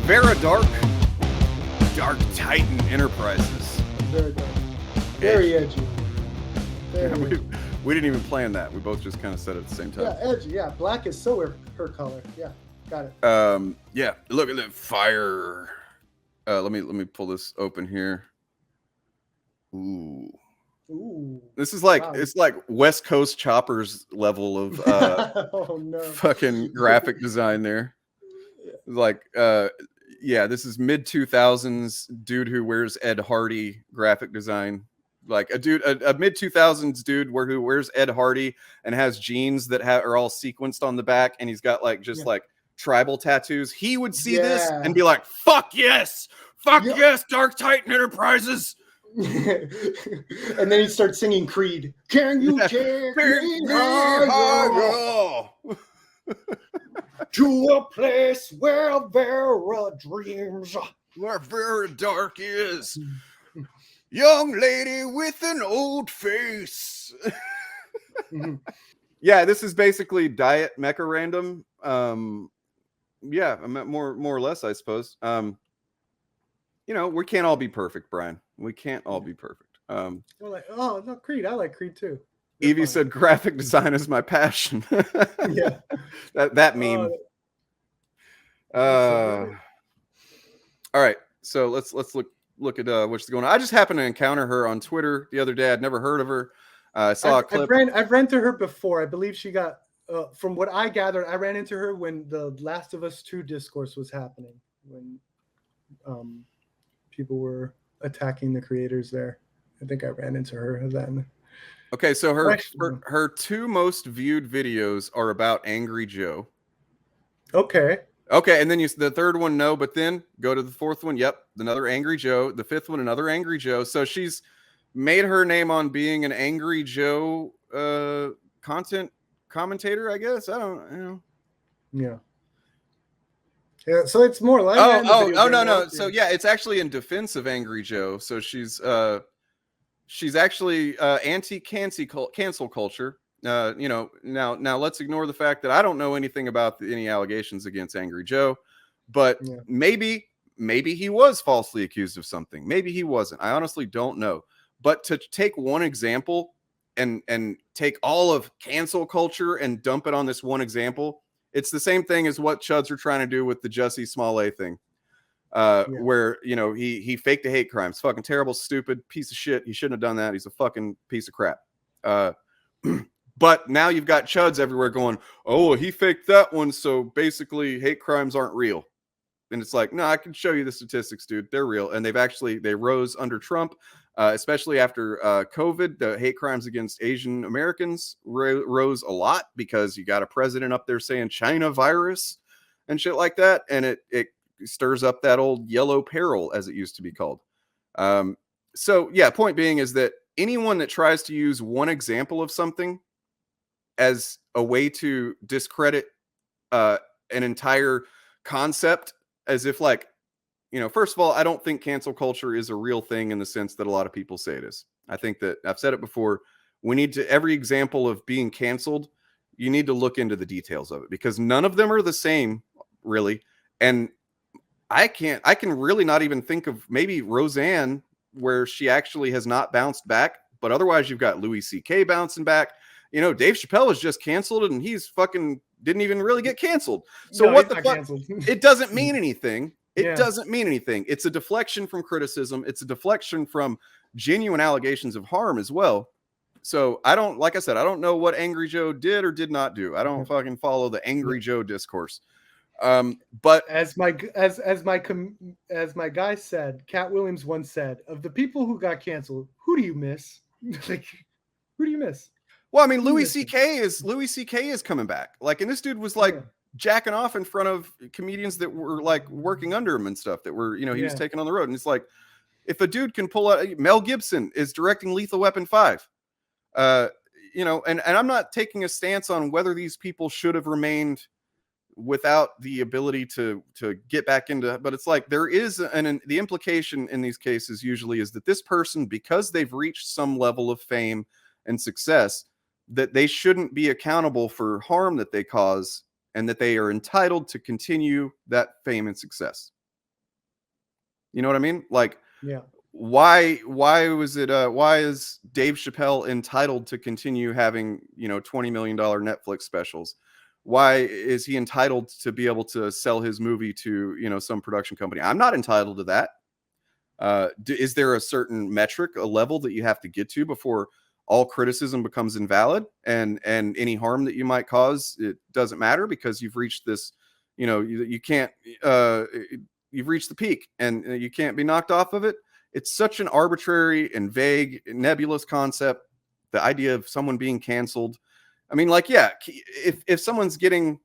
Vera Dark Titan Enterprises. Very dark. Very edgy. We didn't even plan that. We both just kind of said it at the same time. Yeah, edgy. Yeah, black is so her color. Yeah, got it. Yeah, look at the fire. Let me pull this open here. Ooh. This is like, wow. It's like West Coast Choppers level of oh, no. fucking graphic design there. Like, yeah, this is mid 2000s dude who wears Ed Hardy graphic design. Like a mid 2000s dude who wears Ed Hardy and has jeans that are all sequenced on the back, and he's got like like tribal tattoos. He would see this and be like, "Fuck yes, yes, Dark Titan Enterprises." And then he starts singing Creed. Can you take me higher to a place where Vera dreams, where Vera Dark is, young lady with an old face. Yeah, this is basically Diet Mecha Random. Yeah, I meant more or less, I suppose. You know, we can't all be perfect, Brian. We can't all be perfect. We're like, oh, no, Creed. I like Creed too. Evie said, "Graphic design is my passion." Yeah, that meme. All right, so let's look at what's going on. I just happened to encounter her on Twitter the other day. I'd never heard of her. I saw a clip. I've ran to her before. I believe she got. From what I gathered, I ran into her when the Last of Us 2 discourse was happening. When people were attacking the creators there. I think I ran into her then. Okay, so her two most viewed videos are about Angry Joe. Okay, and then the third one, no, but then go to the fourth one. Yep, another Angry Joe. The fifth one, another Angry Joe. So she's made her name on being an Angry Joe content commentator, I guess. I don't know. Yeah, so it's more like no. So yeah, it's actually in defense of Angry Joe. So she's actually anti-cancel culture. You know, now let's ignore the fact that I don't know anything about any allegations against Angry Joe, but maybe he was falsely accused of something. Maybe he wasn't. I honestly don't know. But to take one example and take all of cancel culture and dump it on this one example, it's the same thing as what Chuds are trying to do with the Jussie Smollett thing. Where, you know, he faked a hate crime. It's fucking terrible, stupid piece of shit. He shouldn't have done that. He's a fucking piece of crap. But now you've got Chuds everywhere going, oh, he faked that one, so basically hate crimes aren't real. And it's like, no, I can show you the statistics, dude. They're real. And they rose under Trump, especially after COVID. The hate crimes against Asian Americans rose a lot because you got a president up there saying China virus and shit like that. And it stirs up that old yellow peril, as it used to be called. So yeah, point being is that anyone that tries to use one example of something as a way to discredit an entire concept, as if, like, you know, first of all, I don't think cancel culture is a real thing in the sense that a lot of people say it is. I think that I've said it before. We need to, every example of being canceled, you need to look into the details of it, because none of them are the same, really. And I can really not even think of maybe Roseanne, where she actually has not bounced back, but otherwise you've got Louis C.K. bouncing back. You know, Dave Chappelle was just canceled and he's fucking didn't even really get canceled. So no, what the fuck? It doesn't mean anything. It doesn't mean anything. It's a deflection from criticism. It's a deflection from genuine allegations of harm as well. So I don't, like I said, I don't know what Angry Joe did or did not do. I don't fucking follow the Angry Joe discourse. But as my guy said, Cat Williams once said, of the people who got canceled, who do you miss? Like, who do you miss? Well, I mean, Louis C.K. is coming back. Like, and this dude was like jacking off in front of comedians that were like working under him and stuff, that were, you know, he was taking on the road. And it's like, if a dude can pull out, Mel Gibson is directing Lethal Weapon 5. You know, and I'm not taking a stance on whether these people should have remained without the ability to get back into, but it's like there is the implication in these cases usually is that this person, because they've reached some level of fame and success, that they shouldn't be accountable for harm that they cause, and that they are entitled to continue that fame and success. You know what I mean? Like, Yeah. why is Dave Chappelle entitled to continue having, $20 million Netflix specials? Why is he entitled to be able to sell his movie to, some production company? I'm not entitled to that. Is there a certain metric, a level that you have to get to before all criticism becomes invalid, and any harm that you might cause, it doesn't matter because you've reached this, you can't, you've reached the peak and you can't be knocked off of it. It's such an arbitrary and vague, nebulous concept. The idea of someone being canceled. I mean, like, yeah, if someone's getting,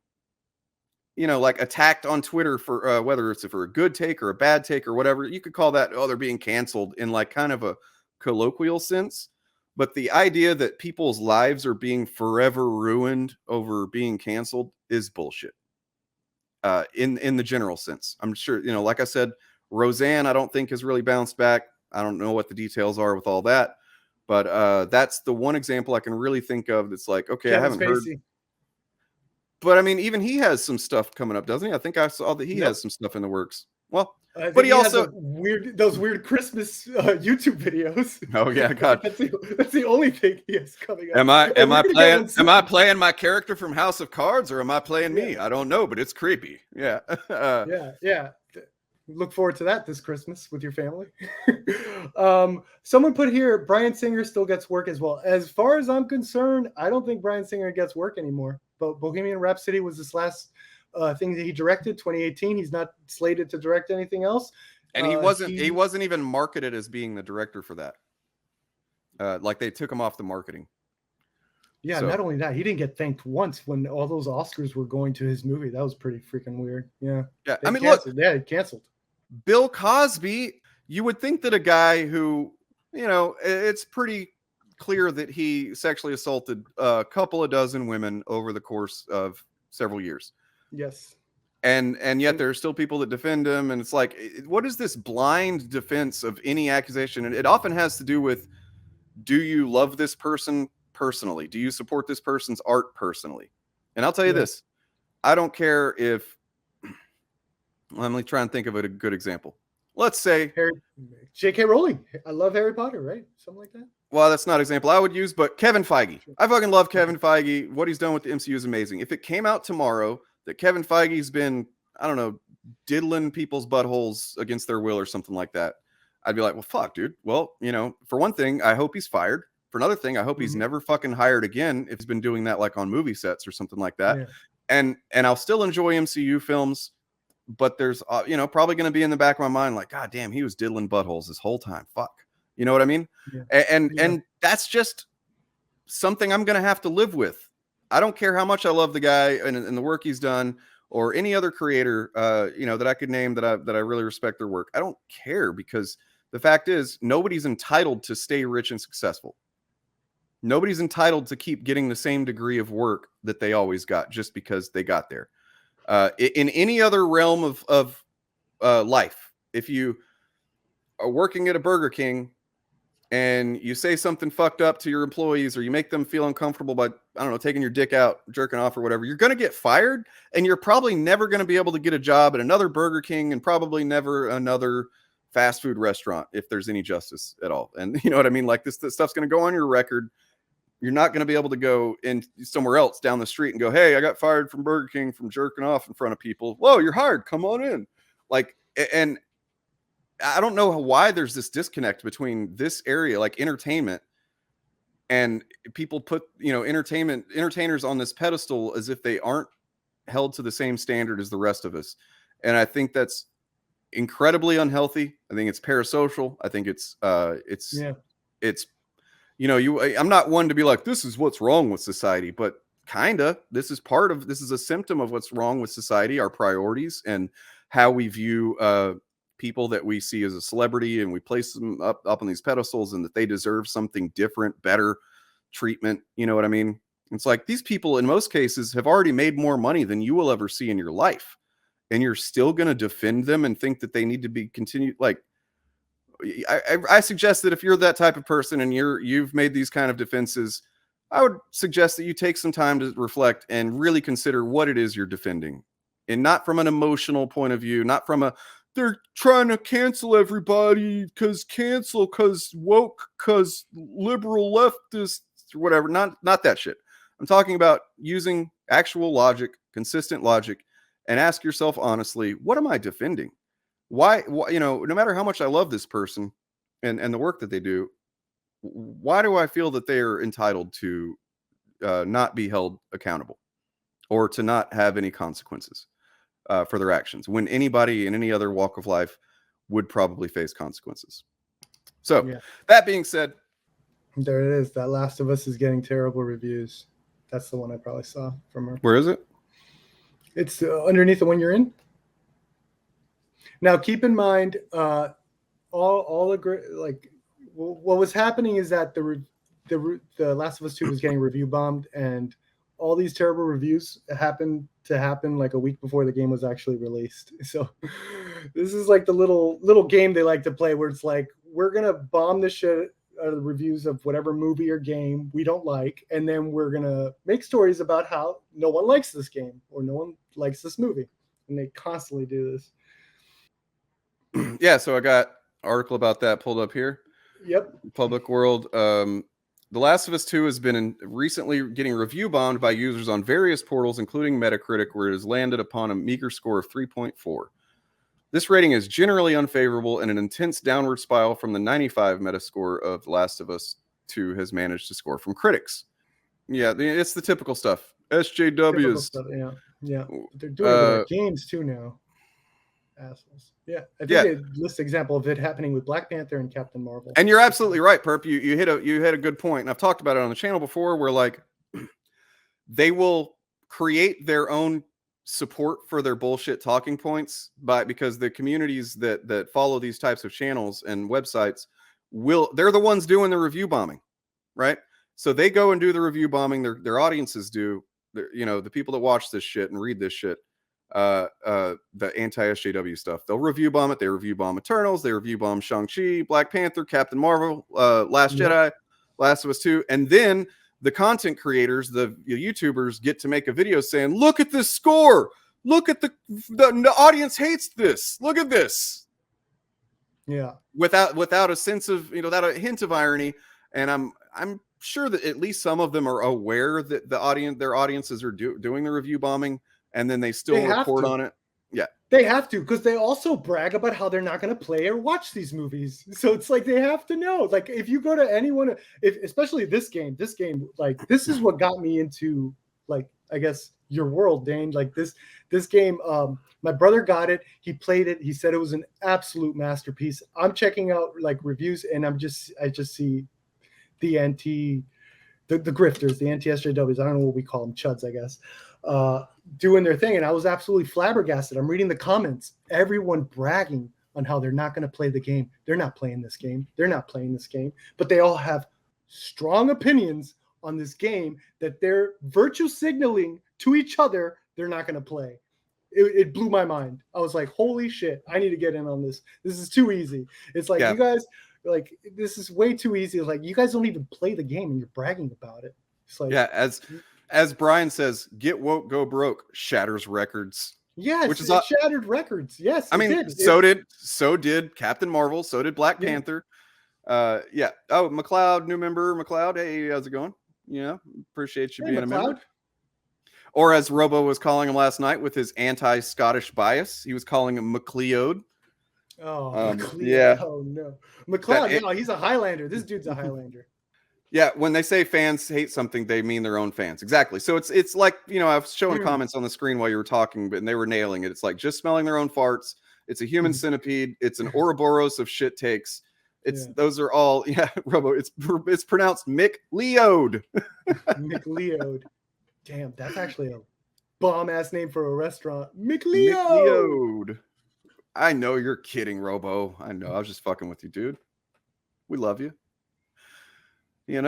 like attacked on Twitter for whether it's for a good take or a bad take or whatever, you could call that, oh, they're being canceled in like kind of a colloquial sense. But the idea that people's lives are being forever ruined over being canceled is bullshit. In the general sense, I'm sure, like I said, Roseanne, I don't think has really bounced back. I don't know what the details are with all that, but that's the one example I can really think of that's like, okay, Kevin I haven't heard. Spacey. But I mean, even he has some stuff coming up, doesn't he? I think I saw that he Nope. has some stuff in the works. Well, I think but he has also those weird Christmas YouTube videos. Oh yeah, God. That's the only thing he has coming up. Am I playing my character from House of Cards, or am I playing me? I don't know, but it's creepy. Yeah. Yeah. Look forward to that this Christmas with your family. Someone put here, Bryan Singer still gets work as well. As far as I'm concerned, I don't think Bryan Singer gets work anymore. But Bohemian Rhapsody was this last thing that he directed, 2018. He's not slated to direct anything else. And he wasn't even marketed as being the director for that. Like they took him off the marketing. Yeah, so, not only that, he didn't get thanked once when all those Oscars were going to his movie. That was pretty freaking weird. Yeah. I mean, look, he canceled. Bill Cosby, you would think that a guy who, it's pretty clear that he sexually assaulted a couple of dozen women over the course of several years. Yes. And yet there are still people that defend him. And it's like, what is this blind defense of any accusation? And it often has to do with, do you love this person personally? Do you support this person's art personally? And I'll tell you this, I don't care if, let me try and think of a good example. Let's say J.K. Rowling. I love Harry Potter, right? Something like that. Well, that's not an example I would use, but Kevin Feige. I fucking love Kevin Feige. What he's done with the MCU is amazing. If it came out tomorrow that Kevin Feige's been, I don't know, diddling people's buttholes against their will or something like that, I'd be like, well, fuck, dude. Well, for one thing, I hope he's fired. For another thing, I hope he's never fucking hired again if he's been doing that like on movie sets or something like that. Yeah. And I'll still enjoy MCU films, but there's, probably going to be in the back of my mind like, God damn, he was diddling buttholes this whole time. Fuck. You know what I mean? Yeah. And that's just something I'm going to have to live with. I don't care how much I love the guy and the work he's done, or any other creator, that I could name that I really respect their work. I don't care, because the fact is, nobody's entitled to stay rich and successful. Nobody's entitled to keep getting the same degree of work that they always got just because they got there. In any other realm of life, if you are working at a Burger King and you say something fucked up to your employees, or you make them feel uncomfortable by, I don't know, taking your dick out, jerking off or whatever, you're going to get fired, and you're probably never going to be able to get a job at another Burger King, and probably never another fast food restaurant if there's any justice at all. And you know what I mean? Like this stuff's going to go on your record. You're not going to be able to go in somewhere else down the street and go, hey, I got fired from Burger King from jerking off in front of people. Whoa, you're hired. Come on in. Like, and I don't know why there's this disconnect between this area, like entertainment, and people put, entertainers on this pedestal as if they aren't held to the same standard as the rest of us. And I think that's incredibly unhealthy. I think it's parasocial. I think it's I'm not one to be like, this is what's wrong with society, but kinda, this is a symptom of what's wrong with society, our priorities, and how we view people that we see as a celebrity, and we place them up on these pedestals, and that they deserve something different, better treatment. You know what I mean? It's like, these people in most cases have already made more money than you will ever see in your life, and you're still going to defend them and think that they need to be continued. Like, I suggest that if you're that type of person and you've made these kind of defenses, I would suggest that you take some time to reflect and really consider what it is you're defending, and not from an emotional point of view, not from a they're trying to cancel everybody because woke, because liberal leftists or whatever. Not that shit. I'm talking about using actual logic, consistent logic, and ask yourself honestly, what am I defending? Why no matter how much I love this person and the work that they do, why do I feel that they are entitled to not be held accountable or to not have any consequences for their actions when anybody in any other walk of life would probably face consequences? So that being said, there it is. That Last of Us is getting terrible reviews. That's the one I probably saw from her. Where is it? It's underneath the one you're in. Now, keep in mind, all like what was happening is that the Last of Us 2 was getting review bombed, and all these terrible reviews happened like a week before the game was actually released. So this is like the little game they like to play, where it's like, we're gonna bomb the shit out of the reviews of whatever movie or game we don't like, and then we're gonna make stories about how no one likes this game or no one likes this movie, and they constantly do this. Yeah, so I got an article about that pulled up here. Yep. Public World. The Last of Us 2 has been recently getting review bombed by users on various portals, including Metacritic, where it has landed upon a meager score of 3.4. This rating is generally unfavorable, and an intense downward spiral from the 95 Metascore of The Last of Us 2 has managed to score from critics. Yeah, it's the typical stuff. SJWs. Stuff, yeah. They're doing it with their games too now. Assholes. Yeah, I think they list an example of it happening with Black Panther and Captain Marvel. And you're absolutely right, Perp. You hit a good point, and I've talked about it on the channel before, where like they will create their own support for their bullshit talking points because the communities that follow these types of channels and websites they're the ones doing the review bombing, right? So they go and do the review bombing. Their audiences do. The people that watch this shit and read this shit. The anti-SJW stuff. They'll review bomb it. They review bomb Eternals. They review bomb Shang-Chi, Black Panther, Captain Marvel, Last Jedi, Last of Us 2. And then the content creators, the YouTubers, get to make a video saying, look at this score. Look at the audience hates this. Look at this. Yeah. Without a sense of, without a hint of irony. And I'm sure that at least some of them are aware that their audiences are doing the review bombing. And then they still report on it. Yeah. They have to, because they also brag about how they're not going to play or watch these movies. So it's like they have to know. Like, if you go to anyone, especially this game, like, this is what got me into, like, I guess, your world, Dane. Like, this game, my brother got it. He played it. He said it was an absolute masterpiece. I'm checking out, like, reviews, and I just see the grifters, the anti-SJWs. I don't know what we call them, chuds, I guess. Doing their thing, and I was absolutely flabbergasted. I'm reading the comments, everyone bragging on how they're not going to play the game. They're not playing this game. They're not playing this game. But they all have strong opinions on this game that they're virtue signaling to each other they're not going to play. It blew my mind. I was like, holy shit, I need to get in on this. This is too easy. It's like, you guys, like, this is way too easy. It's like, you guys don't even play the game and you're bragging about it. It's like, as Brian says, get woke, go broke, shatters records. Yes, which is shattered records. Yes, I mean, so did Captain Marvel, so did Black Panther. Oh, McLeod, new member, McLeod. Hey, how's it going? Yeah, appreciate you being a member. Or as Robo was calling him last night with his anti-Scottish bias, he was calling him McLeod. Oh, McLeod. Yeah. Oh no, McLeod. No, he's a Highlander. This dude's a Highlander. Yeah, when they say fans hate something, they mean their own fans. Exactly. So it's like, I was showing comments on the screen while you were talking, and they were nailing it. It's like just smelling their own farts. It's a human centipede. It's an Ouroboros of shit takes. Those are all, Robo. It's pronounced McLeod. McLeod. Damn, that's actually a bomb ass name for a restaurant. McLeod. I know you're kidding, Robo. I know. I was just fucking with you, dude. We love you. You're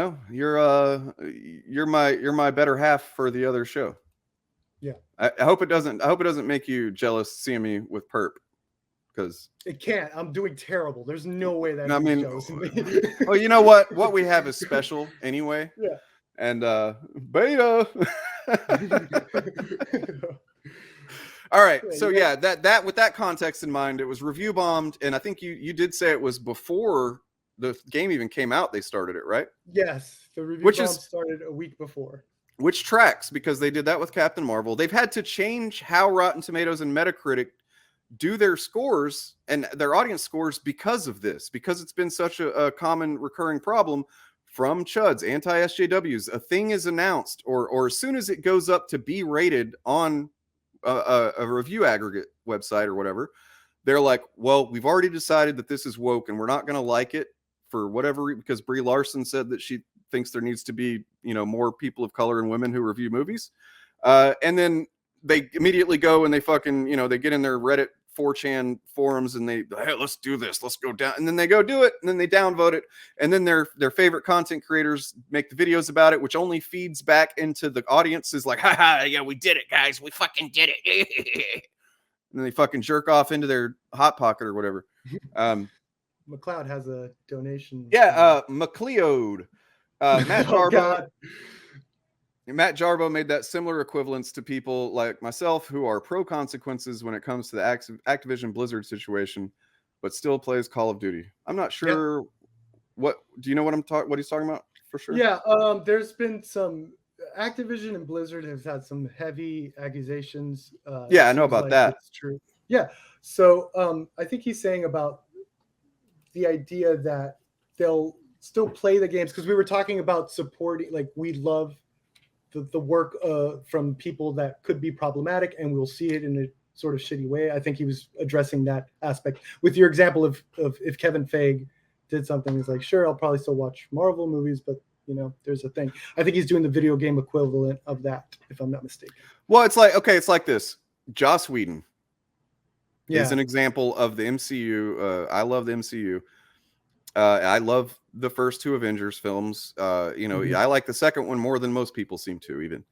my better half for the other show. Yeah. I hope it doesn't make you jealous seeing me with Perp, because it can't. I'm doing terrible. There's no way that. I mean, jealous of me. Well, you know what we have is special anyway. Yeah. And beta. All All right. Yeah, So yeah, that with that context in mind, it was review bombed, and I think you did say it was before the game even came out. They started it, right? Yes, the review Which bomb is started a week before. which tracks because they did that with Captain Marvel. They've had to change how Rotten Tomatoes and Metacritic do their scores and their audience scores because of this, because it's been such a common recurring problem from chuds, anti-SJWs. A thing is announced, or as soon as it goes up to be rated on a review aggregate website or whatever, they're like, well, we've already decided that this is woke and we're not going to like it for whatever, because Brie Larson said that she thinks there needs to be, more people of color and women who review movies. And then they immediately go and they fucking, they get in their Reddit 4chan forums and they, hey, let's do this, let's go down, and then they go do it, and then they downvote it, and then their favorite content creators make the videos about it, which only feeds back into the audiences like, haha, yeah, we did it, guys, we fucking did it. And then they fucking jerk off into their hot pocket or whatever. McLeod has a donation. Yeah, McLeod. Matt Oh, Jarbo. God. Matt Jarbo made that similar equivalence to people like myself who are pro consequences when it comes to the Activision Blizzard situation, but still plays Call of Duty. I'm not sure. Yep. What do you know? What he's talking about for sure? Yeah, there's been some Activision and Blizzard has had some heavy accusations. Yeah, I know about that. It's true. Yeah, so I think he's saying about the idea that they'll still play the games, because we were talking about supporting, like, we love the work from people that could be problematic, and we'll see it in a sort of shitty way. I think he was addressing that aspect with your example of if Kevin Feige did something, he's like, sure, I'll probably still watch Marvel movies, but there's a thing. I think he's doing the video game equivalent of that, if I'm not mistaken. Well, it's like this. Joss Whedon is an example of the MCU. I love the MCU. I love the first two Avengers films. I like the second one more than most people seem to even.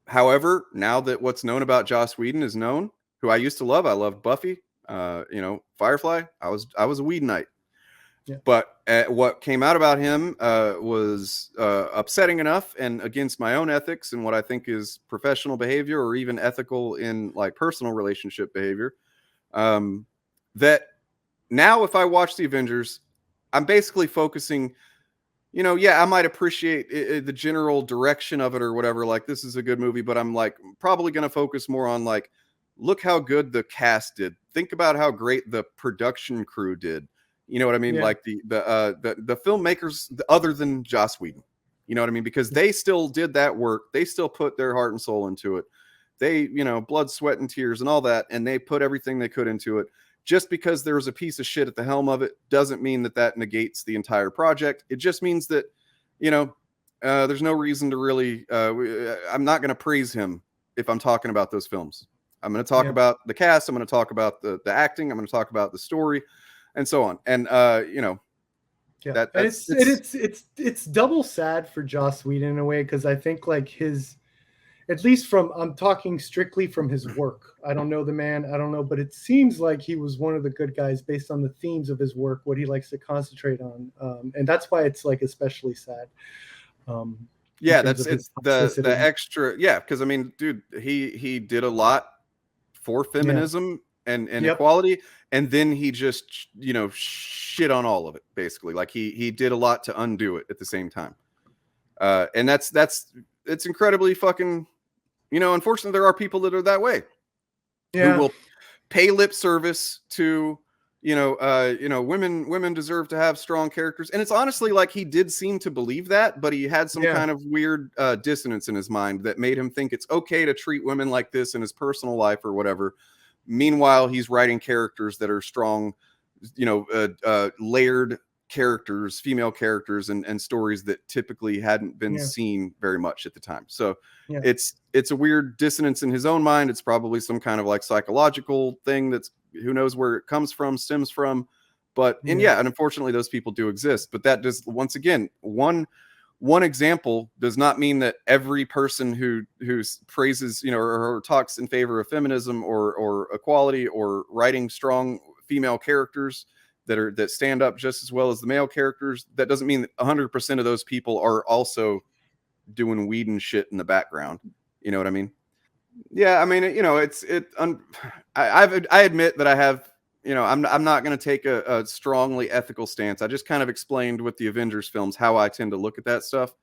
However, now that what's known about Joss Whedon is known, who I used to love, I loved Buffy, Firefly. I was a Whedonite. Yeah. But what came out about him was upsetting enough and against my own ethics and what I think is professional behavior, or even ethical in like personal relationship behavior, that now if I watch the Avengers, I'm basically focusing, I might appreciate the general direction of it or whatever, like this is a good movie, but I'm like probably going to focus more on like, look how good the cast did. Think about how great the production crew did. You know what I mean? Yeah. Like the filmmakers other than Joss Whedon, you know what I mean? Because they still did that work. They still put their heart and soul into it. They, blood, sweat, and tears and all that. And they put everything they could into it. Just because there was a piece of shit at the helm of it doesn't mean that negates the entire project. It just means that, there's no reason to really, I'm not going to praise him if I'm talking about those films. I'm going to talk about the cast. I'm going to talk about the acting. I'm going to talk about the story and so on. And, it's double sad for Joss Whedon in a way. Cause I think like at least I'm talking strictly from his work. I don't know the man. I don't know, but it seems like he was one of the good guys based on the themes of his work, what he likes to concentrate on. And that's why it's like especially sad. That's the extra. Yeah. Cause I mean, dude, he did a lot for feminism and equality. And then he just, shit on all of it basically. Like he did a lot to undo it at the same time. And it's incredibly fucking, unfortunately there are people that are that way. Who will pay lip service to, women deserve to have strong characters. And it's honestly like he did seem to believe that, but he had some kind of weird dissonance in his mind that made him think it's okay to treat women like this in his personal life or whatever. Meanwhile, he's writing characters that are strong, layered characters, female characters, and stories that typically hadn't been seen very much at the time. So it's a weird dissonance in his own mind. It's probably some kind of like psychological thing that's, who knows where it comes from, stems from. But and unfortunately those people do exist. But that does, once again, one example does not mean that every person who praises, or talks in favor of feminism or equality or writing strong female characters that stand up just as well as the male characters, that doesn't mean that 100% of those people are also doing Whedon shit in the background. You know what I mean? Yeah, I mean, I admit that I have, I'm not going to take a strongly ethical stance. I just kind of explained with the Avengers films how I tend to look at that stuff.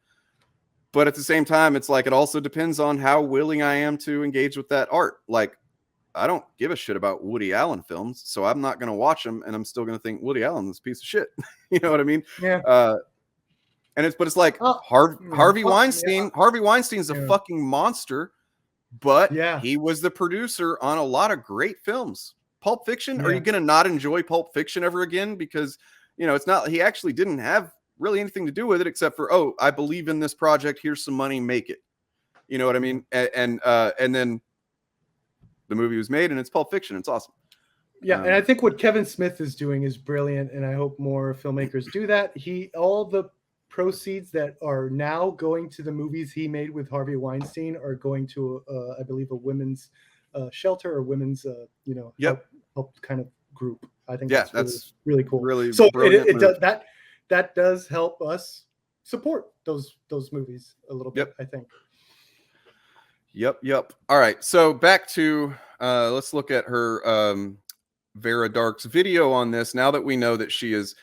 But at the same time, it's like it also depends on how willing I am to engage with that art. Like, I don't give a shit about Woody Allen films, so I'm not going to watch them, and I'm still going to think Woody Allen is a piece of shit. You know what I mean? Yeah. But it's like Oh, Harvey yeah. Weinstein. Harvey Weinstein's a Yeah. fucking monster, but Yeah. he was the producer on a lot of great films. Pulp Fiction. Are Yeah. you going to not enjoy Pulp Fiction ever again? Because it's not. He actually didn't have really anything to do with it except for, oh, I believe in this project. Here's some money, make it. You know what I mean? And then the movie was made, and it's Pulp Fiction. It's awesome. Yeah, and I think what Kevin Smith is doing is brilliant, and I hope more filmmakers do that. All the proceeds that are now going to the movies he made with Harvey Weinstein are going to, I believe, a women's shelter or women's, help kind of group. I think that's really, really cool. Really so brilliant does that does help us support those movies a little bit. Yep. I think. Yep. All right, so back to let's look at her Vera Dark's video on this. Now that we know that she is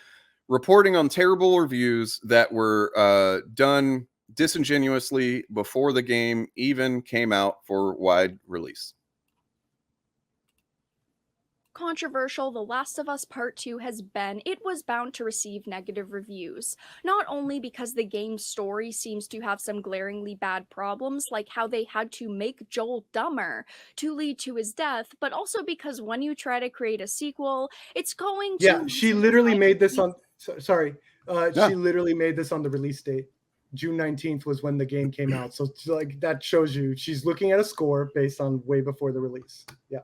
reporting on terrible reviews that were done disingenuously before the game even came out for wide release. Controversial The Last of Us Part 2 has been, it was bound to receive negative reviews. Not only because the game's story seems to have some glaringly bad problems, like how they had to make Joel dumber to lead to his death, but also because when you try to create a sequel, it's going to... Yeah, she literally made this on... Sorry. She literally made this on the release date. June 19th was when the game came out. So like that shows you she's looking at a score based on way before the release. Yeah.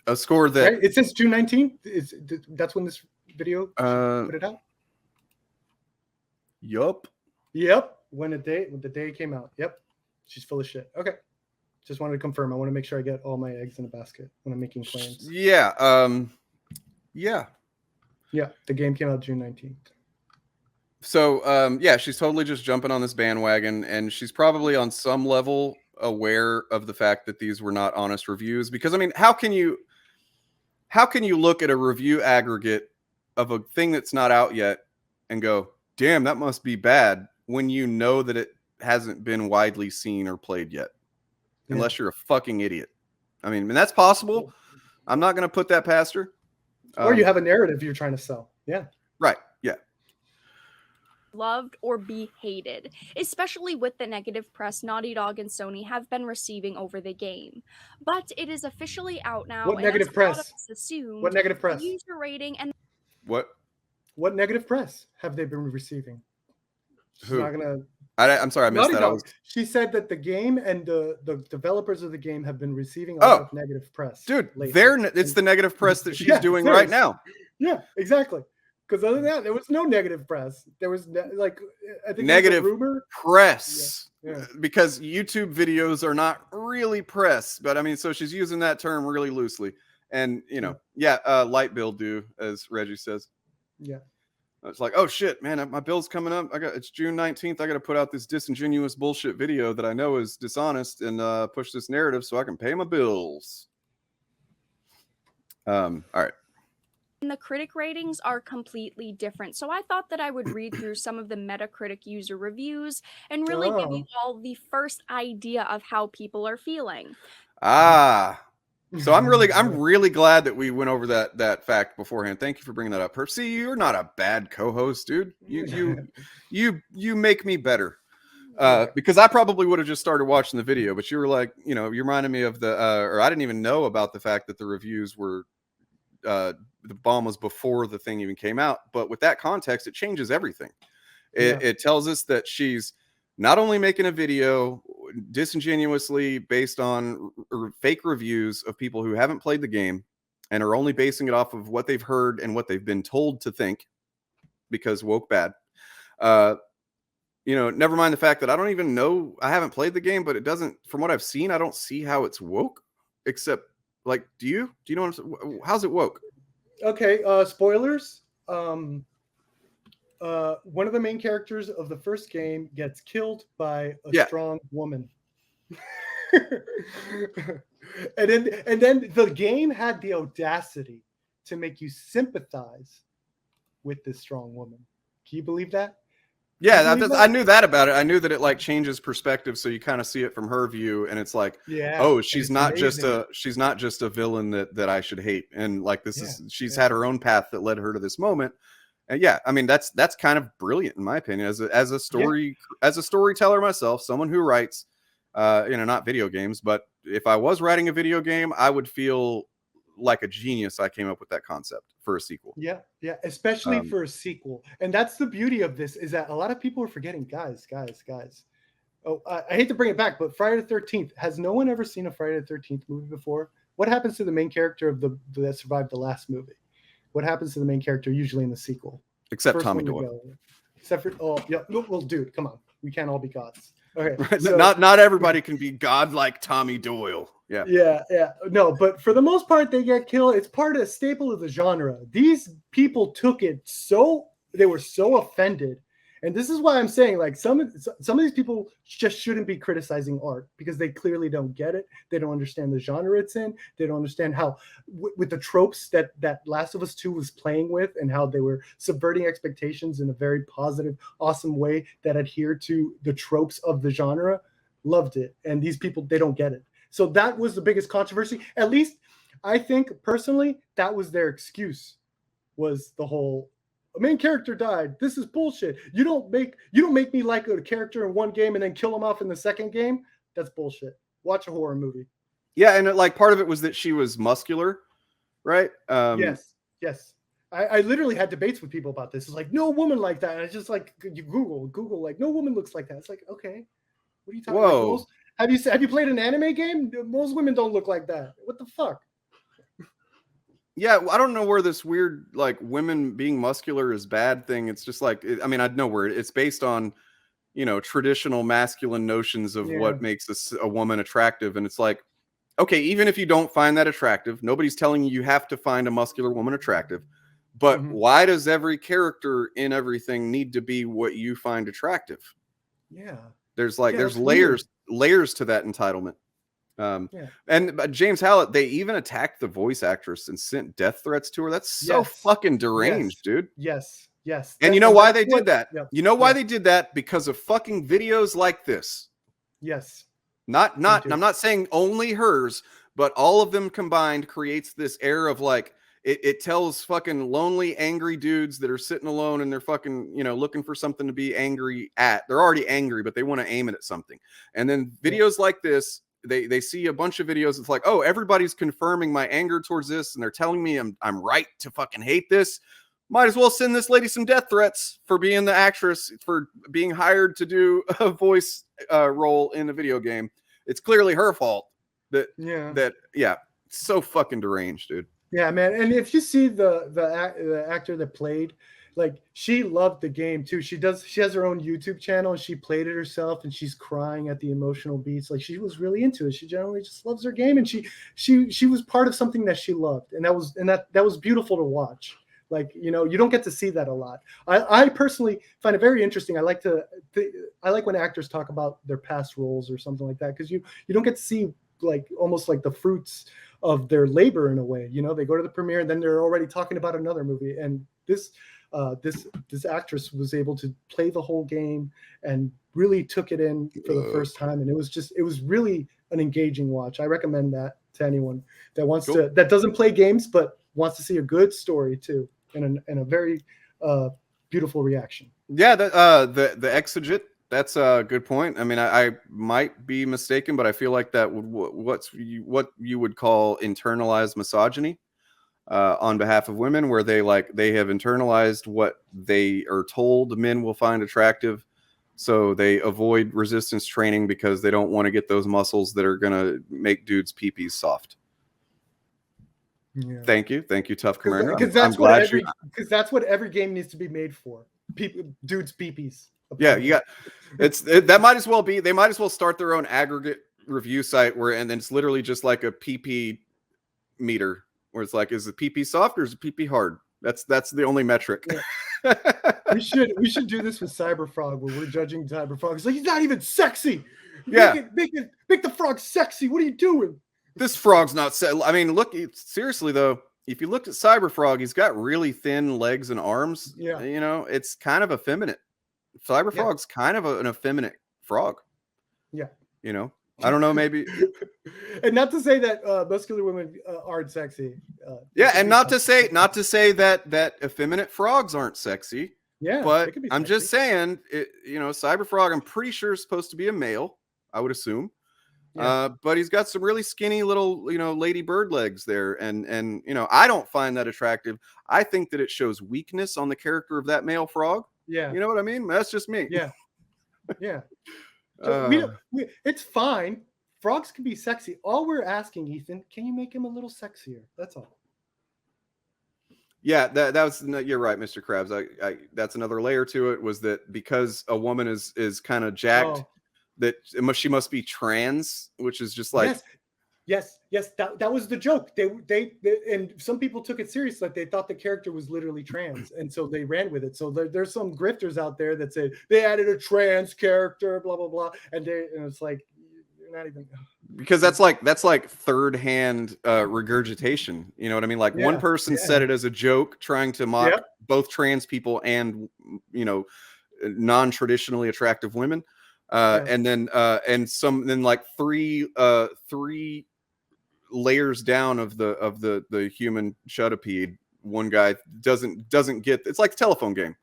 A score that right? It says June 19th. That's when this video put it out. Yup. When the day came out. Yep. She's full of shit. Okay. Just wanted to confirm. I want to make sure I get all my eggs in a basket when I'm making claims. Yeah. Yeah. The game came out June 19th. So she's totally just jumping on this bandwagon, and she's probably on some level aware of the fact that these were not honest reviews. Because I mean, how can you look at a review aggregate of a thing that's not out yet and go, damn, that must be bad, when you know that it hasn't been widely seen or played yet? Yeah. Unless you're a fucking idiot. I mean, that's possible. I'm not going to put that past her. Or you have a narrative you're trying to sell. Yeah. Right. Yeah. Loved or be hated, especially with the negative press Naughty Dog and Sony have been receiving over the game. But it is officially out now. What negative press? What negative press? User rating and what negative press have they been receiving? She's not gonna. I'm sorry, I missed that. She said that the game and the developers of the game have been receiving a lot of negative press. Dude, it's the negative press that she's doing right now. Yeah, exactly. Because other than that, there was no negative press. There was I think negative rumor press. Yeah. Because YouTube videos are not really press, but I mean, so she's using that term really loosely. And light bill due, as Reggie says. Yeah. It's like, oh shit, man, my bill's coming up. It's June 19th. I got to put out this disingenuous bullshit video that I know is dishonest and push this narrative so I can pay my bills. All right. The critic ratings are completely different. So I thought that I would read through some of the Metacritic user reviews and really give you all the first idea of how people are feeling. So I'm really glad that we went over that fact beforehand. Thank you for bringing that up. Percy, you're not a bad co-host, dude. You make me better. Because I probably would have just started watching the video, but you were like, you reminded me of or I didn't even know about the fact that the reviews were the bomb was before the thing even came out. But with that context, it changes everything. It tells us that she's not only making a video disingenuously based on fake reviews of people who haven't played the game and are only basing it off of what they've heard and what they've been told to think, because woke bad. Never mind the fact that I don't even know, I haven't played the game, but it doesn't, from what I've seen, I don't see how it's woke, except like, do you know how's it woke? Okay, spoilers. One of the main characters of the first game gets killed by a strong woman. and then the game had the audacity to make you sympathize with this strong woman. Can you believe that? Yeah, I knew that about it. I knew that it like changes perspective, so you kind of see it from her view, and it's like, Yeah. oh, and she's it's not amazing. she's not just a villain that I should hate, and like this is she's Yeah. had her own path that led her to this moment. And yeah, I mean that's kind of brilliant in my opinion as a storyteller myself, someone who writes, not video games, but if I was writing a video game, I would feel like a genius. I came up with that concept for a sequel. Yeah, especially for a sequel. And that's the beauty of this, is that a lot of people are forgetting, guys. Oh, I hate to bring it back, but Friday the 13th, has no one ever seen a Friday the 13th movie before? What happens to the main character of that survived the last movie? What happens to the main character usually in the sequel? Except First Tommy one to Doyle. go. Except for, oh, yeah, well, dude, come on. We can't all be gods. Okay. Right? So, Not everybody can be god like Tommy Doyle. Yeah. Yeah. No, but for the most part, they get killed. It's part of a staple of the genre. These people took it they were so offended. And this is why I'm saying, like, some of these people just shouldn't be criticizing art, because they clearly don't get it. They don't understand the genre it's in. They don't understand how, with the tropes that Last of Us 2 was playing with, and how they were subverting expectations in a very positive, awesome way that adhered to the tropes of the genre. Loved it. And these people, they don't get it. So that was the biggest controversy. At least I think personally that was their excuse, was the whole main character died. This is bullshit. You don't make me like a character in one game and then kill him off in the second game. That's bullshit. Watch a horror movie. Yeah, and like part of it was that she was muscular, right? Yes. I literally had debates with people about this. It's like, no woman like that. And it's just like, you Google like, no woman looks like that. It's like, okay, what are you talking Whoa. about? Have you played an anime game? Most women don't look like that. What the fuck? Yeah, I don't know where this weird like women being muscular is bad thing. It's just like, I mean, I know where it's based on, traditional masculine notions of what makes a woman attractive, and it's like, okay, even if you don't find that attractive, nobody's telling you have to find a muscular woman attractive. But why does every character in everything need to be what you find attractive? Yeah. There's layers to that entitlement. And James Hallett, they even attacked the voice actress and sent death threats to her. That's so fucking deranged, dude. Yes. And you know why they did that? You know why they did that? Because of fucking videos like this. Yes. I'm not saying only hers, but all of them combined creates this air of like, it tells fucking lonely, angry dudes that are sitting alone and they're fucking, looking for something to be angry at. They're already angry, but they want to aim it at something. And then videos like this, they see a bunch of videos. It's like, oh, everybody's confirming my anger towards this, and they're telling me I'm right to fucking hate this. Might as well send this lady some death threats for being the actress, for being hired to do a voice role in a video game. It's clearly her fault. So fucking deranged, dude. Yeah, man. And if you see the actor that played, like, she loved the game too. She has her own YouTube channel, and she played it herself, and she's crying at the emotional beats. Like, she was really into it. She generally just loves her game, and she was part of something that she loved, and that was beautiful to watch. Like, you don't get to see that a lot. I personally find it very interesting. I like when actors talk about their past roles or something like that, because you don't get to see, like, almost like the fruits of their labor in a way. They go to the premiere and then they're already talking about another movie. And this actress was able to play the whole game and really took it in for the first time. And it was really an engaging watch. I recommend that to anyone that wants that doesn't play games, but wants to see a good story too, and a very beautiful reaction. Yeah. The exegete. That's a good point. I mean, I might be mistaken, but I feel like that what you would call internalized misogyny on behalf of women, where they have internalized what they are told men will find attractive, so they avoid resistance training because they don't want to get those muscles that are gonna make dudes' peepees soft. Yeah. Thank you, tough commander. Because that's what every game needs to be made for. Dudes' peepees. Yeah, you got that might as well be. They might as well start their own aggregate review site and then it's literally just like a PP meter, where it's like, is the PP soft or is the PP hard? That's the only metric. Yeah. we should do this with Cyberfrog, where we're judging Cyberfrog. It's like, he's not even sexy. Yeah. Make the frog sexy. What are you doing? This frog's not I mean, look, seriously though, if you looked at Cyberfrog, he's got really thin legs and arms. Yeah. You know, it's kind of effeminate. Cyberfrog's kind of an effeminate frog. Yeah. You know, I don't know, maybe. And not to say that muscular women aren't sexy. Yeah, and not to say that effeminate frogs aren't sexy. Yeah, but I'm just saying, you know, Cyberfrog, I'm pretty sure is supposed to be a male, I would assume. Yeah. But he's got some really skinny little, you know, lady bird legs there, and you know, I don't find that attractive. I think that it shows weakness on the character of that male frog. Yeah, you know what I mean. That's just me. Yeah, yeah. So it's fine. Frogs can be sexy. All we're asking, Ethan, can you make him a little sexier? That's all. Yeah, that was, you're right, Mr. Krabs. I that's another layer to it, was that because a woman is kind of jacked, that she must be trans, which is just like, yes. That was the joke. They and some people took it serious, like they thought the character was literally trans, and so they ran with it. So there's some grifters out there that say they added a trans character, blah blah blah, and it's like, you're not even, because that's like third hand regurgitation. You know what I mean? Like one person said it as a joke, trying to mock both trans people and, you know, non-traditionally attractive women. And then like three layers down of the human shutapede, one guy doesn't get, it's like the telephone game,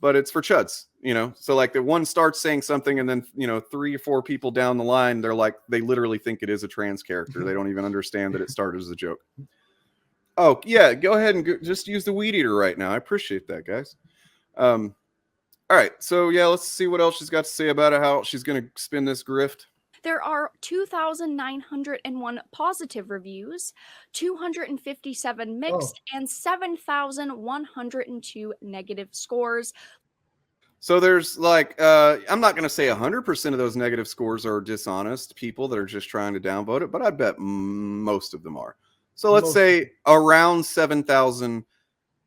but it's for chuds, you know. So like the one starts saying something, and then, you know, 3 or 4 people down the line, they literally think it is a trans character. They don't even understand that it started as a joke. Oh yeah, go ahead and just use the weed eater right now. I appreciate that, guys. All right, so yeah, let's see what else she's got to say about it, how she's going to spin this grift. There are 2,901 positive reviews, 257 mixed, and 7,102 negative scores. So there's like, I'm not going to say 100% of those negative scores are dishonest people that are just trying to downvote it, but I bet most of them are. So let's say around 7,000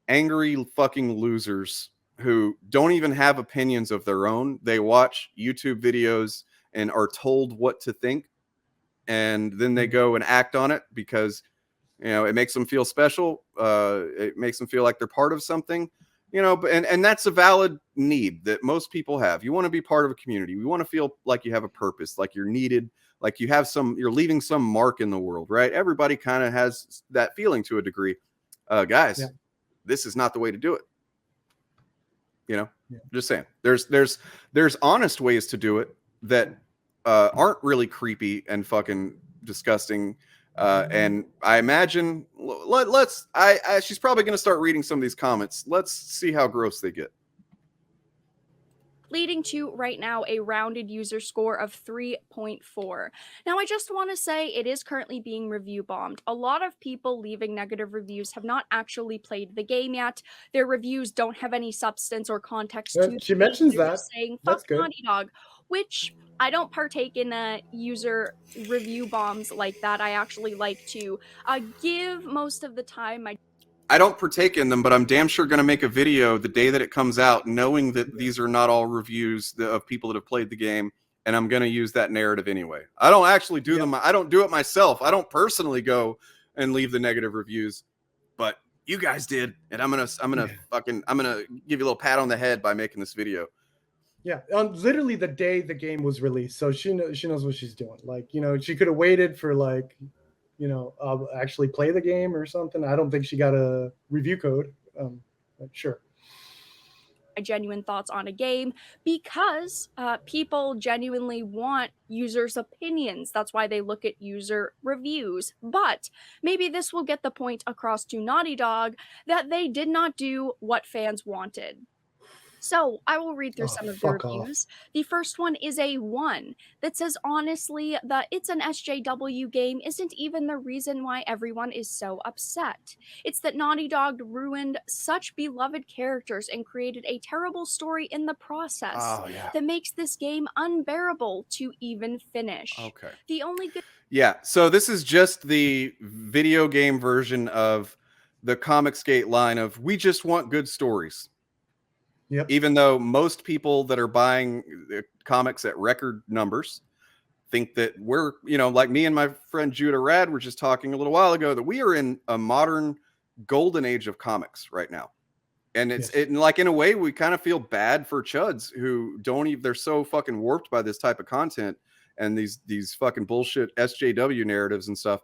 angry fucking losers who don't even have opinions of their own. They watch YouTube videos and are told what to think, and then they go and act on it because, you know, it makes them feel special. It makes them feel like they're part of something, you know. And that's a valid need that most people have. You want to be part of a community. You want to feel like you have a purpose, like you're needed, like you're leaving some mark in the world, right? Everybody kind of has that feeling to a degree. Guys, this is not the way to do it. You know, just saying. There's honest ways to do it that aren't really creepy and fucking disgusting. And I imagine she's probably going to start reading some of these comments. Let's see how gross they get. Leading to right now a rounded user score of 3.4. Now, I just want to say it is currently being review bombed. A lot of people leaving negative reviews have not actually played the game yet. Their reviews don't have any substance or context to she mentions that. Saying fuck Naughty Dog, which I don't partake in user review bombs like that. I actually like to give most of the time I don't partake in them, but I'm damn sure going to make a video the day that it comes out, knowing that these are not all reviews of people that have played the game, and I'm going to use that narrative anyway. I don't actually do them. I don't do it myself. I don't personally go and leave the negative reviews, but you guys did, and I'm gonna give you a little pat on the head by making this video. Yeah, literally the day the game was released, so she knows what she's doing. Like, you know, she could have waited for, like, you know, actually play the game or something. I don't think she got a review code. But sure. My genuine thoughts on a game, because people genuinely want users' opinions. That's why they look at user reviews. But maybe this will get the point across to Naughty Dog that they did not do what fans wanted. So I will read through some of the reviews. The first one is a 1 that says, honestly, the It's an SJW game isn't even the reason why everyone is so upset. It's that Naughty Dog ruined such beloved characters and created a terrible story in the process that makes this game unbearable to even finish. Okay. The only good... Yeah, so this is just the video game version of the Comicsgate line of, we just want good stories. Yep. Even though most people that are buying comics at record numbers think that we're, like me and my friend Judah Rad were just talking a little while ago, that we are in a modern golden age of comics right now. And like, in a way, we kind of feel bad for chuds who don't even, they're so fucking warped by this type of content and these fucking bullshit SJW narratives and stuff,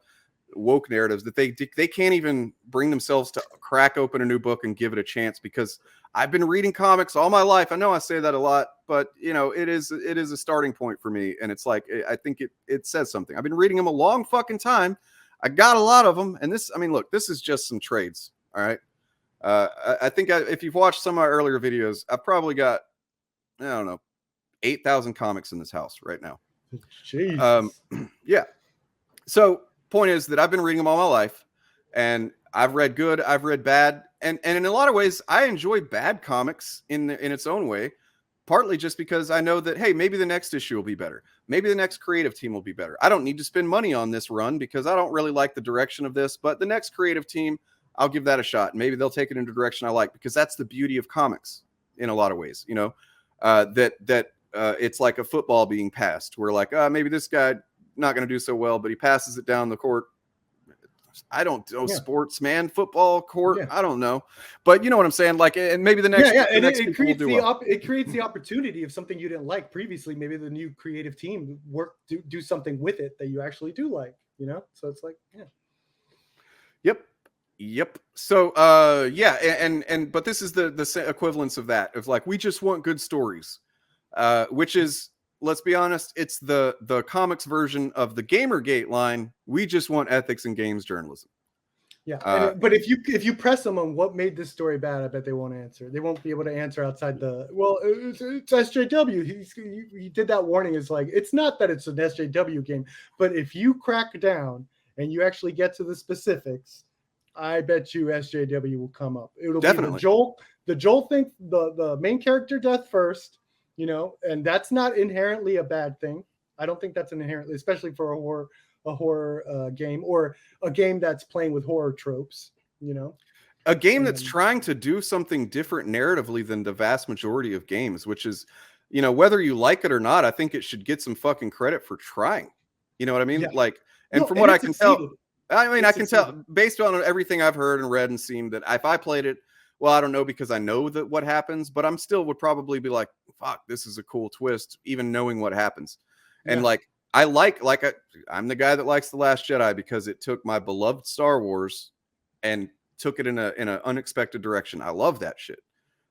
woke narratives, that they can't even bring themselves to crack open a new book and give it a chance. Because I've been reading comics all my life. I know I say that a lot, but it is a starting point for me. And it's like, I think it says something. I've been reading them a long fucking time. I got a lot of them. And look, this is just some trades. All right. I think if you've watched some of my earlier videos, I've probably got, I don't know, 8,000 comics in this house right now. Jeez. Yeah. So point is that I've been reading them all my life, and I've read good, I've read bad, and in a lot of ways, I enjoy bad comics in its own way, partly just because I know that, hey, maybe the next issue will be better. Maybe the next creative team will be better. I don't need to spend money on this run because I don't really like the direction of this, but the next creative team, I'll give that a shot. Maybe they'll take it in a direction I like, because that's the beauty of comics in a lot of ways, it's like a football being passed. We're like, maybe this guy not going to do so well, but he passes it down the court. I don't know sports, man, football court. I don't know, but you know what I'm saying? Like, and maybe the next, and it creates it creates the opportunity of something you didn't like previously. Maybe the new creative team do something with it that you actually do like, so it's like, Yep. So, but this is the equivalence of that, of like, we just want good stories, which is, let's be honest, it's the comics version of the Gamergate line. We just want ethics in games journalism. Yeah, but if you press them on what made this story bad, I bet they won't answer. They won't be able to answer outside it's SJW. He did that warning. It's like, it's not that it's an SJW game, but if you crack down and you actually get to the specifics, I bet you SJW will come up. It'll definitely be the Joel thing, the main character death first, and that's not inherently a bad thing. I don't think that's inherently, especially for a horror game, or a game that's playing with horror tropes, a game that's trying to do something different narratively than the vast majority of games, which is, whether you like it or not, I think it should get some fucking credit for trying. You know what I mean? Yeah. Like, from what I can tell, I can tell based on everything I've heard and read and seen, that if I played it, well, I don't know, because I know that what happens, but I'm still would probably be like, fuck, this is a cool twist, even knowing what happens. And like, I'm the guy that likes The Last Jedi because it took my beloved Star Wars and took it in an unexpected direction. I love that shit.